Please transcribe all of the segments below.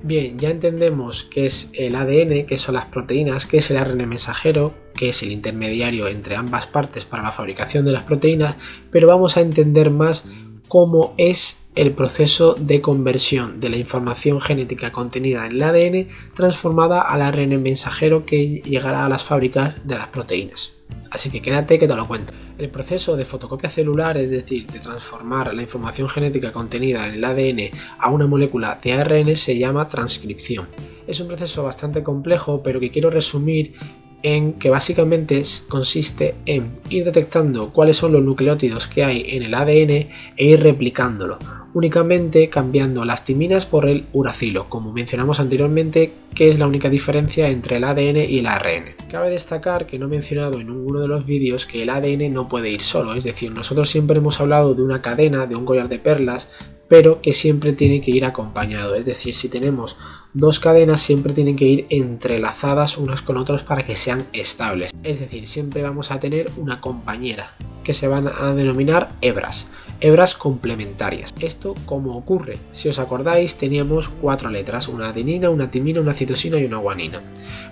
Bien, ya entendemos qué es el ADN, qué son las proteínas, qué es el ARN mensajero, qué es el intermediario entre ambas partes para la fabricación de las proteínas, pero vamos a entender más cómo es el proceso de conversión de la información genética contenida en el ADN transformada al ARN mensajero que llegará a las fábricas de las proteínas. Así que quédate que te lo cuento. El proceso de fotocopia celular, es decir, de transformar la información genética contenida en el ADN a una molécula de ARN, se llama transcripción. Es un proceso bastante complejo, pero que quiero resumir en que básicamente consiste en ir detectando cuáles son los nucleótidos que hay en el ADN e ir replicándolo, únicamente cambiando las timinas por el uracilo, como mencionamos anteriormente, que es la única diferencia entre el ADN y el ARN. Cabe destacar que no he mencionado en ninguno de los vídeos que el ADN no puede ir solo, es decir, nosotros siempre hemos hablado de una cadena, de un collar de perlas, pero que siempre tiene que ir acompañado, es decir, si tenemos dos cadenas siempre tienen que ir entrelazadas unas con otras para que sean estables, es decir, siempre vamos a tener una compañera que se van a denominar hebras complementarias. ¿Esto cómo ocurre? Si os acordáis, teníamos 4 letras, una adenina, una timina, una citosina y una guanina.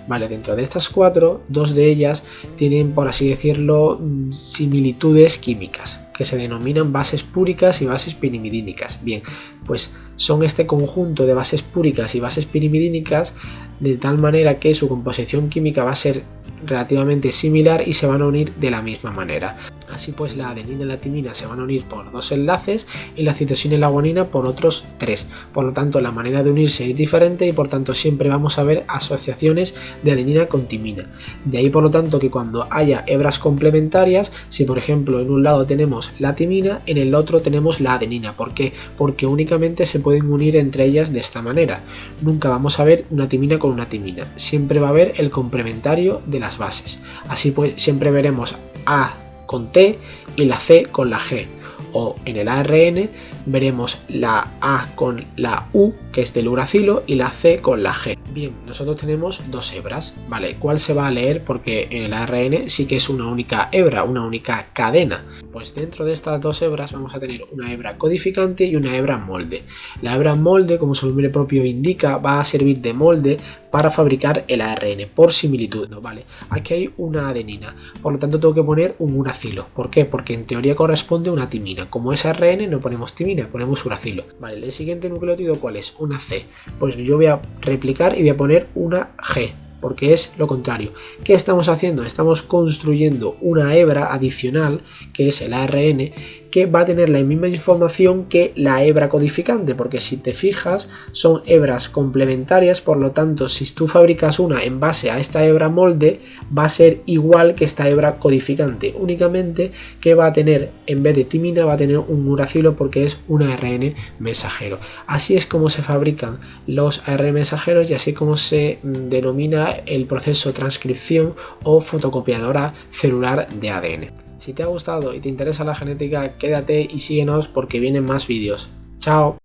Vale, dentro de estas 4, 2 de ellas tienen, por así decirlo, similitudes químicas, que se denominan bases púricas y bases pirimidínicas. Bien, pues son este conjunto de bases púricas y bases pirimidínicas de tal manera que su composición química va a ser relativamente similar y se van a unir de la misma manera. Así pues, la adenina y la timina se van a unir por 2 enlaces y la citosina y la guanina por otros 3. Por lo tanto, la manera de unirse es diferente y por tanto siempre vamos a ver asociaciones de adenina con timina. De ahí por lo tanto que cuando haya hebras complementarias, si por ejemplo en un lado tenemos la timina, en el otro tenemos la adenina. ¿Por qué? Porque únicamente se pueden unir entre ellas de esta manera. Nunca vamos a ver una timina con una timina. Siempre va a haber el complementario de las bases. Así pues, siempre veremos A con T y la C con la G, o en el ARN veremos la A con la U, que es del uracilo, y la C con la G. Bien, nosotros tenemos 2 hebras, ¿vale? ¿Cuál se va a leer? Porque en el ARN sí que es una única hebra, una única cadena. Pues dentro de estas 2 hebras vamos a tener una hebra codificante y una hebra molde. La hebra molde, como su nombre propio indica, va a servir de molde para fabricar el ARN por similitud, ¿vale? Aquí hay una adenina, por lo tanto tengo que poner un uracilo. ¿Por qué? Porque en teoría corresponde a una timina. Como es ARN no ponemos timina, ponemos uracilo. Vale, el siguiente nucleótido ¿cuál es? Una C. Pues yo voy a replicar y voy a poner una G, porque es lo contrario. ¿Qué estamos haciendo? Estamos construyendo una hebra adicional, que es el ARN, que va a tener la misma información que la hebra codificante, porque si te fijas son hebras complementarias, por lo tanto si tú fabricas una en base a esta hebra molde va a ser igual que esta hebra codificante, únicamente que va a tener, en vez de timina, va a tener un uracilo porque es un ARN mensajero. Así es como se fabrican los ARN mensajeros y así como se denomina el proceso transcripción o fotocopiadora celular de ADN. Si te ha gustado y te interesa la genética, quédate y síguenos porque vienen más vídeos. ¡Chao!